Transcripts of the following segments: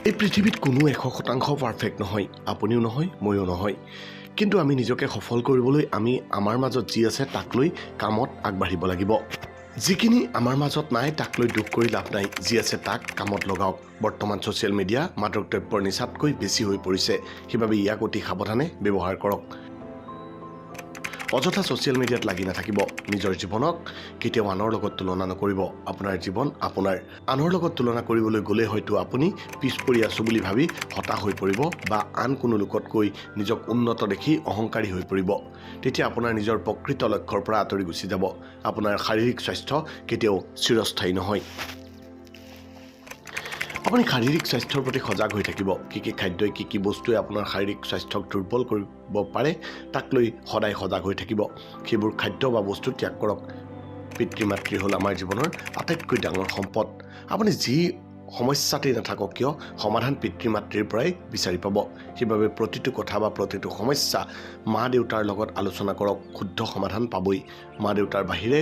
এই পৃথিৱীত কোনো 100% পাৰফেক্ট নহয়, আপুনিও নহয়, ময়ো নহয়। কিন্তু আমি নিজকে সফল কৰিবলৈ আমি আমাৰ মাজত যি আছে তাক লৈ কামত আগবাঢ়িব লাগিব। যিখিনি আমাৰ মাজত নাই তাক লৈ দুখ কৰি লাভ নাই, যি আছে তাক কামত লগাওক। বৰ্তমান ছ'চিয়েল মিডিয়া মাদক দ্ৰব্যৰ নিচাতকৈ বেছি হৈ পৰিছে, সেইবাবে ইয়াক অতি সাৱধানে ব্যৱহাৰ কৰক। অযথা ছ'চিয়েল মিডিয়াত লাগি নাথাকিব। নিজৰ জীৱনক কেতিয়াও আনৰ লগত তুলনা নকৰিব। আপোনাৰ জীৱন আপোনাৰ। আনৰ লগত তুলনা কৰিবলৈ গ'লে হয়তো আপুনি পিছ পৰি আছোঁ বুলি ভাবি হতাশ হৈ পৰিব বা আন কোনো লোকতকৈ নিজক উন্নত দেখি অহংকাৰী হৈ পৰিব। তেতিয়া আপোনাৰ নিজৰ প্ৰকৃত লক্ষ্যৰ পৰা আঁতৰি গুচি যাব। আপোনাৰ শাৰীৰিক স্বাস্থ্য কেতিয়াও চিৰস্থায়ী নহয়। আপুনি শাৰীৰিক স্বাস্থ্যৰ প্ৰতি সজাগ হৈ থাকিব। কি খাদ্যই কি বস্তুৱে আপোনাৰ শাৰীৰিক স্বাস্থ্যক দুৰ্বল কৰিব পাৰে তাক লৈ সদায় সজাগ হৈ থাকিব। সেইবোৰ খাদ্য বা বস্তু ত্যাগ কৰক। পিতৃ মাতৃ হ'ল আমাৰ জীৱনৰ আটাইতকৈ ডাঙৰ সম্পদ। আপুনি যি সমস্যাতেই নাথাকক কিয় সমাধান পিতৃ মাতৃৰ পৰাই বিচাৰি পাব। সেইবাবে প্ৰতিটো কথা বা প্ৰতিটো সমস্যা মা দেউতাৰ লগত আলোচনা কৰক, শুদ্ধ সমাধান পাবই। মা দেউতাৰ বাহিৰে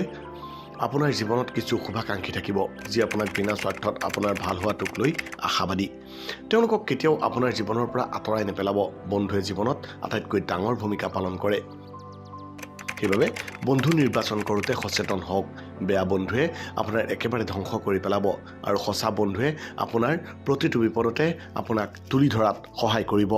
আপোনাৰ জীৱনত কিছু শুভাকাংক্ষী থাকিব, যি আপোনাক বিনা স্বাৰ্থত আপোনাৰ ভাল হোৱাটোক লৈ আশাবাদী। তেওঁলোকক কেতিয়াও আপোনাৰ জীৱনৰ পৰা আঁতৰাই নেপেলাব। বন্ধুৱে জীৱনত আটাইতকৈ ডাঙৰ ভূমিকা পালন কৰে। সেইবাবে বন্ধু নিৰ্বাচন কৰোঁতে সচেতন হওক। বেয়া বন্ধুৱে আপোনাৰ একেবাৰে ধ্বংস কৰি পেলাব আৰু সঁচা বন্ধুৱে আপোনাৰ প্ৰতিটো বিপদতে আপোনাক তুলি ধৰাত সহায় কৰিব।